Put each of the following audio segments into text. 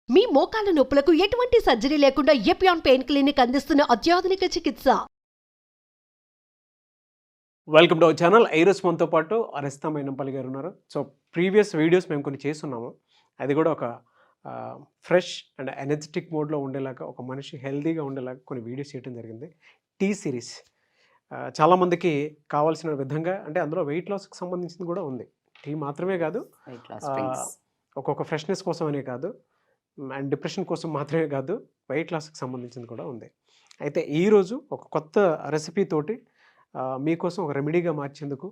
మీ మోకాల నొప్పులకు ఎటువంటి సర్జరీ లేకుండా ఎపియాన్ పెయిన్ క్లినిక్ అందిస్తున్న అత్యాధునిక చికిత్స. Welcome to our channel. ఐరోస్ మనతో పాటు అరిస్తా మైనంపల్లి గారు ఉన్నారు. సో ప్రీవియస్ వీడియోస్ మేము కొన్ని చేస్తున్నాము. అది కూడా ఒక ఫ్రెష్ అండ్ ఎనర్జెటిక్ మోడ్లో ఉండేలాగా, ఒక మనిషి హెల్తీగా ఉండేలాగా కొన్ని వీడియోస్ చేయడం జరిగింది. టీ సిరీస్ చాలామందికి కావాల్సిన విధంగా, అంటే అందులో వెయిట్ లాస్కి సంబంధించింది కూడా ఉంది. టీ మాత్రమే కాదు, ఒక్కొక్క ఫ్రెష్నెస్ కోసం అనే కాదు, అండ్ డిప్రెషన్ కోసం మాత్రమే కాదు, వెయిట్ లాస్కి సంబంధించింది కూడా ఉంది. అయితే ఈరోజు ఒక కొత్త రెసిపీ తోటి మీకోసం ఒక రెమెడీగా మార్చేందుకు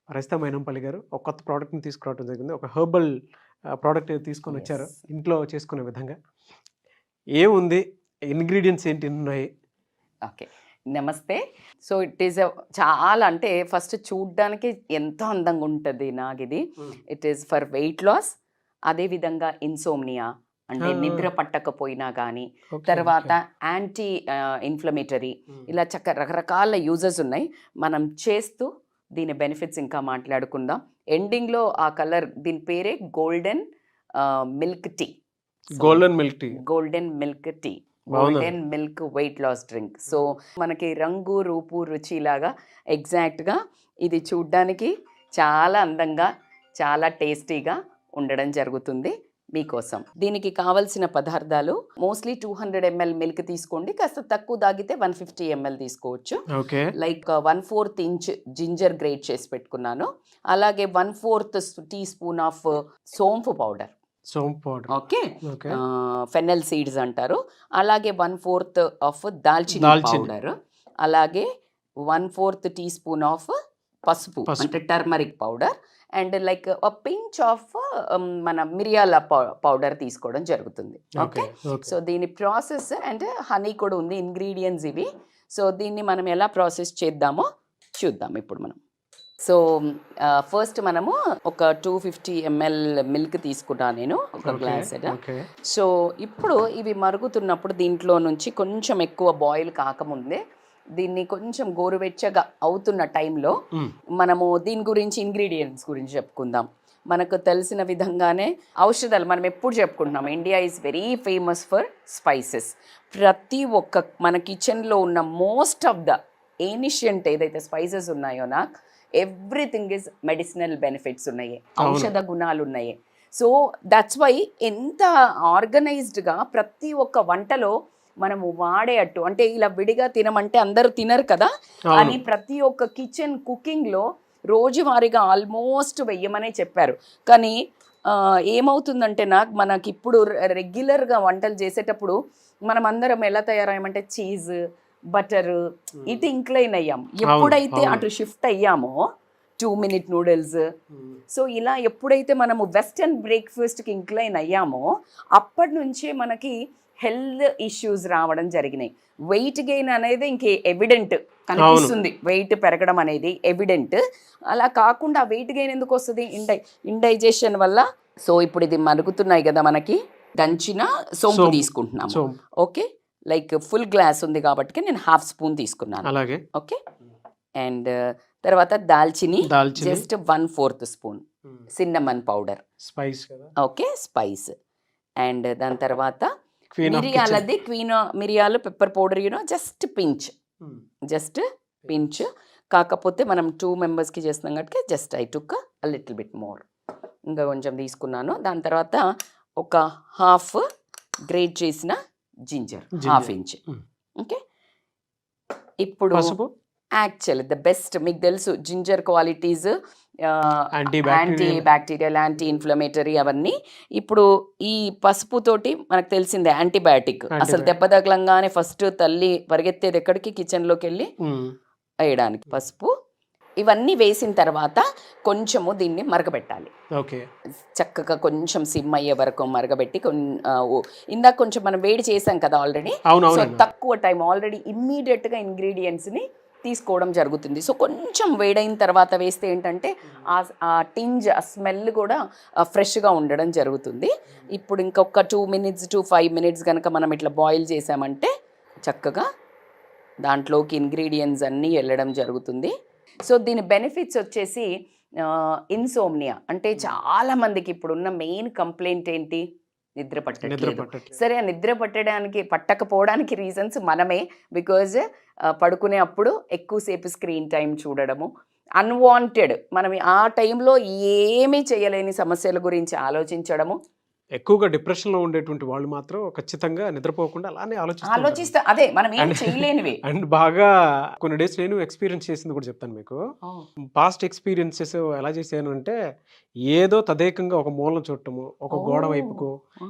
అరిస్తా మైనంపల్లి గారు ఒక కొత్త ప్రోడక్ట్ని తీసుకురావడం జరిగింది. ఒక హెర్బల్ ప్రోడక్ట్ తీసుకొని వచ్చారు, ఇంట్లో చేసుకునే విధంగా. ఏముంది, ఇంగ్రీడియంట్స్ ఏంటి ఉన్నాయి? ఓకే, నమస్తే. సో ఇట్ ఈస్ చాలా, అంటే ఫస్ట్ చూడ్డానికి ఎంతో అందంగా ఉంటుంది నాకు ఇది. It is for weight loss, అదేవిధంగా ఇన్సోమ్నియా అంటే నిద్ర పట్టకపోయినా కానీ, తర్వాత యాంటీ ఇన్ఫ్లమేటరీ, ఇలా రకరకాల యూజెస్ ఉన్నాయి. మనం చేస్తూ దీని బెనిఫిట్స్ ఇంకా మాట్లాడుకుందాం. ఎండింగ్లో ఆ కలర్, దీని పేరే golden milk tea. Golden milk tea, golden milk tea, golden milk weight loss drink. So మనకి రంగు రూపు రుచి లాగా ఎగ్జాక్ట్గా ఇది చూడ్డానికి చాలా అందంగా, చాలా టేస్టీగా ఉండడం జరుగుతుంది మీకోసం. దీనికి కావలసిన పదార్థాలు మోస్ట్లీ 200 ml మిల్క్ తీసుకోండి, కాస్త తక్కువ తాగితే 150 ml తీసుకోవచ్చు. లైక్ 1/4 ఇంచ్ జింజర్ గ్రేట్ చేసి పెట్టుకున్నాను. అలాగే 1/4 టీ స్పూన్ ఆఫ్ సోంపు పౌడర్, ఓకే, ఫెన్నెల్ సీడ్స్ అంటారు. అలాగే 1/4 ఆఫ్ దాల్చిని పౌడర్, అలాగే 1/4 టీ స్పూన్ ఆఫ్ పసుపు అంటే turmeric powder, and like pinch of మన మిరియాల పౌడర్ తీసుకోవడం జరుగుతుంది. ఓకే, సో దీని ప్రాసెస్, అండ్ హనీ కూడా ఉంది, ఇంగ్రీడియంట్స్ ఇవి. సో దీన్ని మనం ఎలా ప్రాసెస్ చేద్దామో చూద్దాం ఇప్పుడు మనం. సో ఫస్ట్ మనము ఒక 250 ml మిల్క్ తీసుకున్నాను నేను, ఒక గ్లాస్. సో ఇప్పుడు ఇవి మరుగుతున్నప్పుడు దీంట్లో నుంచి కొంచెం ఎక్కువ బాయిల్ కాకముందే, దీన్ని కొంచెం గోరువెచ్చగా అవుతున్న టైంలో మనము దీని గురించి, ఇంగ్రీడియంట్స్ గురించి చెప్పుకుందాం. మనకు తెలిసిన విధంగానే ఔషధాలు మనం ఎప్పుడు చెప్పుకుంటున్నాం, India is very famous for spices. ప్రతి ఒక్క మన కిచెన్లో ఉన్న మోస్ట్ ఆఫ్ ద ఏన్షియంట్ ఏదైతే స్పైసెస్ ఉన్నాయో, నాకు ఎవ్రీథింగ్ ఈజ్ మెడిసినల్ బెనిఫిట్స్ ఉన్నాయి, ఔషధ గుణాలు ఉన్నాయి. సో దట్స్ వై ఎంత ఆర్గనైజ్డ్గా ప్రతి ఒక్క వంటలో మనము వాడేటట్టు, అంటే ఇలా విడిగా తినమంటే అందరూ తినరు కదా అని ప్రతి ఒక్క కిచెన్ కుకింగ్లో రోజువారీగా ఆల్మోస్ట్ వెయ్యమనే చెప్పారు. కానీ ఏమవుతుందంటే మనకి ఇప్పుడు రెగ్యులర్గా వంటలు చేసేటప్పుడు మనం అందరం ఎలా తయారయ్యామంటే చీజ్, బటర్, ఇది ఇంక్లైన్ అయ్యాం. ఎప్పుడైతే అటు షిఫ్ట్ అయ్యామో 2 minute నూడిల్స్, సో ఇలా ఎప్పుడైతే మనము వెస్టర్న్ బ్రేక్ఫాస్ట్కి ఇంక్లైన్ అయ్యామో అప్పటి నుంచే మనకి హెల్త్ ఇష్యూస్ రావడం జరిగినాయి. వెయిట్ గెయిన్ అనేది ఇంకే ఎవిడెంట్ కనిపిస్తుంది, వెయిట్ పెరగడం అనేది ఎవిడెంట్. అలా కాకుండా వెయిట్ గెయిన్ ఎందుకు వస్తుంది? ఇండైజెషన్ వల్ల. సో ఇప్పుడు ఇది మరుగుతున్నాయి కదా, మనకి దంచిన సోంపు తీసుకుంటున్నాము. ఓకే, లైక్ ఫుల్ గ్లాస్ ఉంది కాబట్టి నేను 1/2 స్పూన్ తీసుకున్నాను. అలాగే, ఓకే. అండ్ తర్వాత దాల్చిని just 1/4 spoon, cinnamon powder, spice, okay, spice. And దాని తర్వాత మిరియాలది, మిరియాలు, పెప్పర్ పౌడర్, జస్ట్ పించ్. కాకపోతే మనం 2 members చేస్తున్నాం కాబట్టి just I took a little bit more, ఇంకా కొంచెం తీసుకున్నాను. దాని తర్వాత ఒక 1/2 గ్రేట్ చేసిన జింజర్, 1/2 ఇంచ్. ఓకే, ఇప్పుడు యాక్చువల్ ద బెస్ట్, మీకు తెలుసు ginger qualities, anti bacterial, anti inflammatory, అవన్నీ. ఇప్పుడు ఈ పసుపుతోటి మనకు తెలిసిందే యాంటీబయాటిక్. అసలు దెబ్బ తగలంగానే ఫస్ట్ తల్లి పరిగెత్తేది ఎక్కడికి? కిచెన్లోకి వెళ్ళి వేయడానికి పసుపు. ఇవన్నీ వేసిన తర్వాత కొంచెము దీన్ని మరగబెట్టాలి. ఓకే, చక్కగా కొంచెం సిమ్ అయ్యే వరకు మరగబెట్టి, ఇందాక కొంచెం మనం వేడి చేసాం కదా ఆల్రెడీ, సో తక్కువ టైం, ఆల్రెడీ ఇమ్మీడియట్గా ఇంగ్రీడియంట్స్ని తీసుకోవడం జరుగుతుంది. సో కొంచెం వేడైన తర్వాత వేస్తే ఏంటంటే ఆ టింజ్, ఆ స్మెల్ కూడా ఫ్రెష్గా ఉండడం జరుగుతుంది. ఇప్పుడు ఇంకొక 2 minutes to 5 minutes కనుక మనం ఇట్లా బాయిల్ చేసామంటే చక్కగా దాంట్లోకి ఇంగ్రీడియంట్స్ అన్నీ వెళ్ళడం జరుగుతుంది. సో దీని బెనిఫిట్స్ వచ్చేసి ఇన్సోమ్నియా, అంటే చాలామందికి ఇప్పుడున్న మెయిన్ కంప్లైంట్ ఏంటి? నిద్ర నిద్ర పట్టట్లేదు. పట్టట్లేదు. సరే, ఆ నిద్ర పట్టకపోవడానికి రీజన్స్ మనమే. బికాజ్ పడుకునే అప్పుడు ఎక్కువసేపు స్క్రీన్ టైం చూడడము, అన్వాంటెడ్ మనం ఆ టైంలో ఏమీ చేయలేని సమస్యల గురించి ఆలోచించడము. ఎక్కువగా డిప్రెషన్లో ఉండేటువంటి వాళ్ళు మాత్రం ఖచ్చితంగా నిద్రపోకుండా అలానే ఆలోచిస్తే అదే మనం ఏం చేయలేనివి. అండ్ బాగా కొన్ని డేస్ నేను ఎక్స్పీరియన్స్ చేసింది కూడా చెప్తాను మీకు. పాస్ట్ ఎక్స్పీరియన్సెస్ ఎలా చేశాను అంటే, ఏదో తదేకంగా ఒక మూలను చూడటము, ఒక గోడ వైపుకు,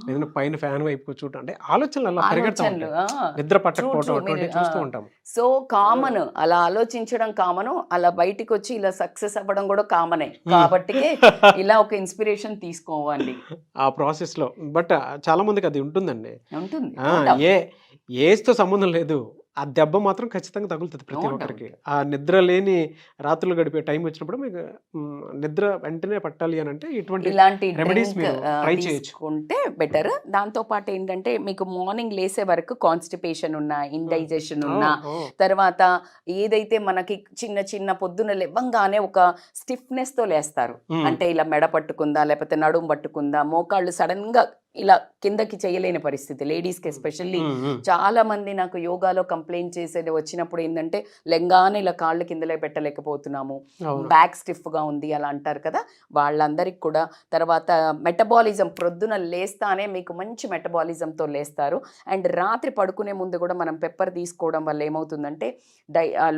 ఏదైనా పైన ఫ్యాన్ వైపుకు చూడటం, అంటే ఆలోచనలు అలా పరిగెడతా ఆలోచనలు, ఉంటాయి. నిద్ర పట్టకపోవటం అటువంటివి చూస్తూ ఉంటాం. సో కామన్, అలా ఆలోచించడం కామను, అలా బయటికి వచ్చి ఇలా సక్సెస్ అవ్వడం కూడా కామనే. కాబట్టి ఇలా ఒక ఇన్స్పిరేషన్ తీసుకోవాలి ఆ ప్రాసెస్ లో. బట్ చాలా మందికి అది ఉంటుందండి. ఉంటుంది. ఏజ్తో సంబంధం లేదు, ఆ దెబ్బ మాత్రం ఖచ్చితంగా తగులుతుంది ప్రతి ఒక్కరికి. ఆ నిద్ర లేని రాత్రులు గడిపే టైం వచ్చినప్పుడు మీకు నిద్ర వెంటనే పట్టాలి అని అంటే ఇలాంటి రెమెడీస్ మీరు ట్రై చేయొచ్చు. తీసుకుంటే బెటర్. దాంతో పాటు ఏంటంటే మీకు మార్నింగ్ లేసే వరకు కాన్స్టిపేషన్ ఉన్నా, ఇండైజెషన్ ఉన్నా, తర్వాత ఏదైతే మనకి చిన్న చిన్న పొద్దున లేవంగానే ఒక స్టిఫ్నెస్ తో లేస్తారు, అంటే ఇలా మెడ పట్టుకుందా, లేకపోతే నడుము పట్టుకుందా, మోకాళ్ళు సడన్ గా ఇలా కిందకి చేయలేని పరిస్థితి, లేడీస్కి ఎస్పెషల్లీ. చాలా మంది నాకు యోగాలో కంప్లైంట్ చేసేది వచ్చినప్పుడు ఏంటంటే, లెంగానే ఇలా కాళ్ళు కిందలే పెట్టలేకపోతున్నాము, బ్యాక్ స్టిఫ్గా ఉంది అలా అంటారు కదా, వాళ్ళందరికి కూడా. తర్వాత మెటబాలిజం, ప్రొద్దున లేస్తానే మీకు మంచి మెటబాలిజంతో లేస్తారు. అండ్ రాత్రి పడుకునే ముందు కూడా మనం పెప్పర్ తీసుకోవడం వల్ల ఏమవుతుందంటే,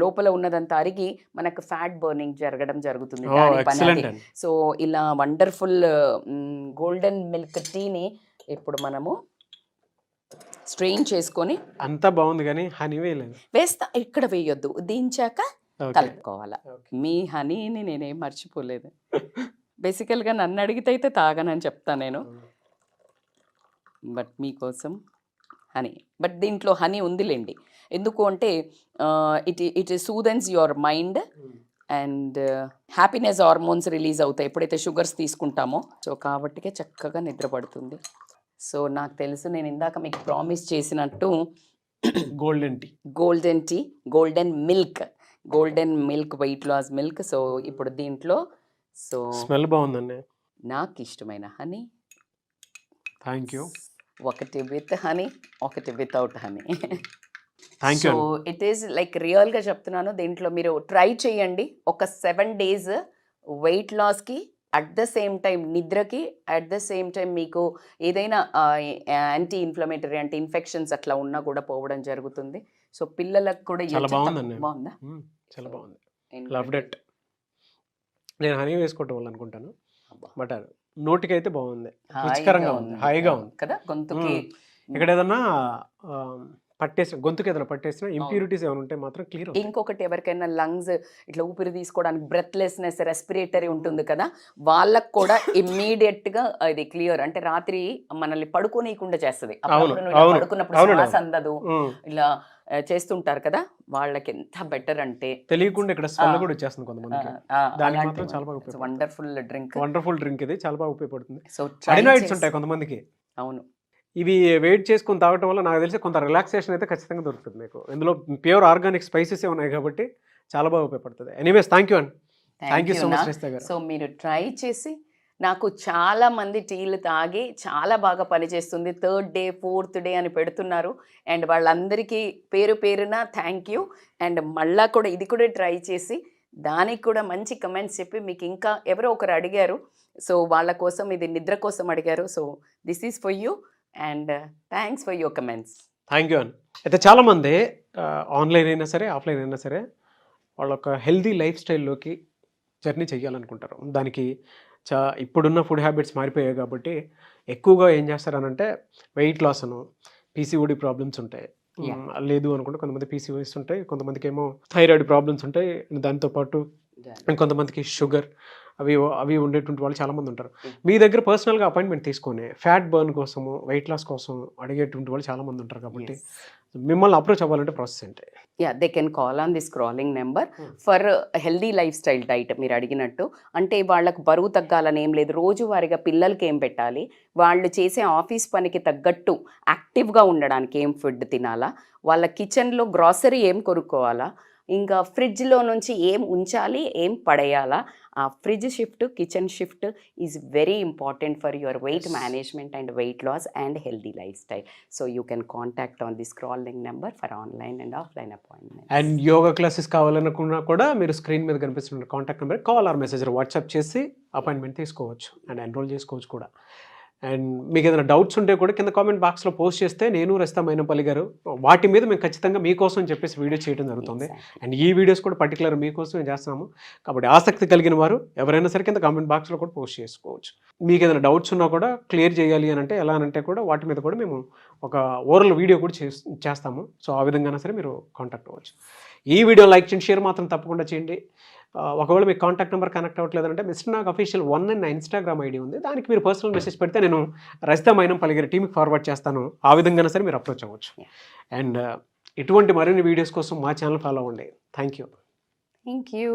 లోపల ఉన్నదంతా అరిగి మనకు ఫ్యాట్ బర్నింగ్ జరుగుతుంది. సో ఇలా వండర్ఫుల్ గోల్డెన్ మిల్క్ టీని ఇప్పుడు మనము స్ట్రెయిన్ చేసుకొని, అంతా బాగుంది కానీ హనీ వేయలేదు, ఇక్కడ వేయొద్దు, దించాక కలుపుకోవాలా. మీ హనీని నేనేం మర్చిపోలేదు. బేసికల్గా నన్ను అడిగితే అయితే తాగనని చెప్తాను నేను, బట్ మీకోసం హనీ. బట్ దీంట్లో హనీ ఉందిలేండి, ఎందుకు అంటే it soothes your mind and happiness hormones release అవుతాయి ఎప్పుడైతే షుగర్స్ తీసుకుంటామో. సో కాబట్టికే చక్కగా నిద్ర పడుతుంది. సో నాకు తెలుసు, నేను ఇందాక మీకు ప్రామిస్ చేసినట్టు golden tea, golden milk weight loss milk. So ఇప్పుడు దీంట్లో సో స్మెల్ బాగుందండి, నాకు ఇష్టమైన హనీ. Thank you. ఒకటి విత్ హనీ, ఒకటి without honey. Thank you. So it is like రియల్గా చెప్తున్నాను, దీంట్లో మీరు ట్రై చేయండి. ఒక 7 days వెయిట్ లాస్కి, అట్ ద సేమ్ టైం నిద్రకి, అట్ ద సేమ్ టైం మీకు ఏదైనా యాంటీ ఇన్ఫ్లమేటరీ, అంటే ఇన్ఫెక్షన్స్ అట్లా ఉన్నా కూడా పోవడం జరుగుతుంది. సో పిల్లలకు కూడా చాలా బాగుందండి, బాగుందా? చాలా బాగుంది, లవ్డ్ ఇట్. నేను హనీ వేసుకోవటం వల్ల అనుకుంటాను, బట్ నోటికి అయితే బాగుంది, రుచికరంగా ఉంది, హాయిగా ఉంది కదా గొంతుకి. ఇక్కడ ఏదన్నా గొంతుకు ఏదైనా పట్టేసినా ఇంప్యూరిటీస్ ఏమైనా ఉంటే మాత్రం క్లియర్. ఇంకొకటి, ఎవరికైనా లంగ్స్ ఇట్లా ఊపిరి తీసుకోవడానికి బ్రెత్లెస్నెస్, రెస్పిరేటరీ ఉంటుంది కదా, వాళ్ళకు కూడా ఇమ్మీడియట్గా ఇది క్లియర్, అంటే రాత్రి మనల్ని పడుకోనీయకుండా చేస్తుంది. పడుకున్నప్పుడు శ్వాస అందదు, ఇలా చేస్తుంటారు కదా, వాళ్ళకి ఎంత బెటర్ అంటే తెలియకుండా ఇక్కడ స్మెల్ కూడా వచ్చేస్తుంది కొంతమందికి. దానికి మాత్రం చాలా బాగా వండర్ఫుల్ డ్రింక్ ఇది, చాలా బాగా ఉపయోగపడుతుంది. సో అడినాయిడ్స్ ఉంటాయి కొంతమందికి. అవును, ఇవి వెయిట్ చేసుకుని తాగటం వల్ల నాకు తెలిసి కొంత రిలాక్సేషన్ అయితే ఖచ్చితంగా దొరుకుతుంది మీకు. ఇందులో ప్యూర్ ఆర్గానిక్ స్పైసెస్ ఉన్నాయి కాబట్టి చాలా బాగా ఉపయోగపడుతుంది. ఎనీవేస్ థ్యాంక్ యూ అండి, థ్యాంక్ యూ సో మచ్ శ్రేష్ఠ గారు. సో మీరు ట్రై చేసి, నాకు చాలా మంది టీలు తాగి చాలా బాగా పనిచేస్తుంది, 3rd day 4th day అని పెడుతున్నారు. అండ్ వాళ్ళందరికీ పేరు పేరున థ్యాంక్ యూ. అండ్ మళ్ళా కూడా ఇది కూడా ట్రై చేసి దానికి కూడా మంచి కమెంట్స్ చెప్పి, మీకు ఇంకా ఎవరో ఒకరు అడిగారు, సో వాళ్ళ కోసం, ఇది నిద్ర కోసం అడిగారు. So this is for you and thanks for your comments. Thank you అండి. అయితే చాలామంది ఆన్లైన్ అయినా సరే, ఆఫ్లైన్ అయినా సరే, వాళ్ళ ఒక హెల్దీ లైఫ్ స్టైల్లోకి జర్నీ చేయాలనుకుంటారు. దానికి ఇప్పుడున్న ఫుడ్ హ్యాబిట్స్ మారిపోయాయి కాబట్టి ఎక్కువగా ఏం చేస్తారనంటే, వెయిట్ లాస్ అను, పీసీఓడి ప్రాబ్లమ్స్ ఉంటాయి, లేదు అనుకుంటే కొంతమంది పీసీఓఎస్ ఉంటాయి, కొంతమందికి ఏమో థైరాయిడ్ ప్రాబ్లమ్స్ ఉంటాయి, దాంతోపాటు ఇంకొంతమందికి షుగర్, అవి ఉండేటువంటి వాళ్ళు చాలామంది ఉంటారు. మీ దగ్గర పర్సనల్గా అపాయింట్మెంట్ తీసుకొని ఫ్యాట్ బర్న్ కోసము, వెయిట్ లాస్ కోసం అడిగేటువంటి వాళ్ళు చాలామంది ఉంటారు. కాబట్టి మిమ్మల్ని అప్రోచ్ అవ్వాలంటే ప్రాసెస్ ఏంటి? They can call on the scrolling number for healthy life style diet. మీరు అడిగినట్టు, అంటే వాళ్ళకు బరువు తగ్గాలని ఏం లేదు, రోజువారీగా పిల్లలకి ఏం పెట్టాలి, వాళ్ళు చేసే ఆఫీస్ పనికి తగ్గట్టు యాక్టివ్గా ఉండడానికి ఏం ఫుడ్ తినాలా, వాళ్ళ కిచెన్లో గ్రాసరీ ఏం కొనుక్కోవాలా, ఇంకా ఫ్రిడ్జ్లో నుంచి ఏం ఉంచాలి, ఏం పడేయాలా, ఆ fridge shift, kitchen shift is very important for your weight management and weight loss and healthy lifestyle. So you can contact on the scrolling number for online and offline appointment. And yoga classes కావాలనుకున్నా కూడా మీరు screen మీద కనిపిస్తున్న contact number call or message WhatsApp చేసి appointment తీసుకోవచ్చు and enrol చేసుకోవచ్చు కూడా. And మీకు ఏదైనా డౌట్స్ ఉంటే కూడా కింద కామెంట్ బాక్స్లో పోస్ట్ చేస్తే నేను రస్తా మైనంపల్లి గారు వాటి మీద మేము ఖచ్చితంగా మీకోసం చెప్పేసి వీడియో చేయడం జరుగుతుంది. అండ్ ఈ వీడియోస్ కూడా పర్టికులర్ మీకోసం చేస్తున్నాము కాబట్టి ఆసక్తి కలిగిన వారు ఎవరైనా సరే కింద కామెంట్ బాక్స్లో కూడా పోస్ట్ చేసుకోవచ్చు. మీకు ఏదైనా డౌట్స్ ఉన్నా కూడా క్లియర్ చేయాలి అని అంటే ఎలా అంటే కూడా వాటి మీద కూడా మేము ఒక ఓరల్ వీడియో కూడా చేస్తాము. సో ఆ విధంగా సరే మీరు కాంటాక్ట్ అవ్వచ్చు. ఈ వీడియో లైక్ చేయండి, షేర్ మాత్రం తప్పకుండా చేయండి. ఒకవేళ మీకు కాంటాక్ట్ నెంబర్ కనెక్ట్ అవ్వట్లేదంటే మిస్టర్ నాగ్ అఫీషియల్ 1 అని నా ఇన్స్టాగ్రామ్ ఐడి ఉంది, దానికి మీరు పర్సనల్ మెసేజ్ పెడితే నేను రజితా మైనంపల్లి గారి టీంకి ఫార్వర్డ్ చేస్తాను. ఆ విధంగా సరే మీరు అప్రోచ్ అవ్వచ్చు. అండ్ ఇటువంటి మరిన్ని వీడియోస్ కోసం మా ఛానల్ ఫాలో అవ్వండి. Thank you.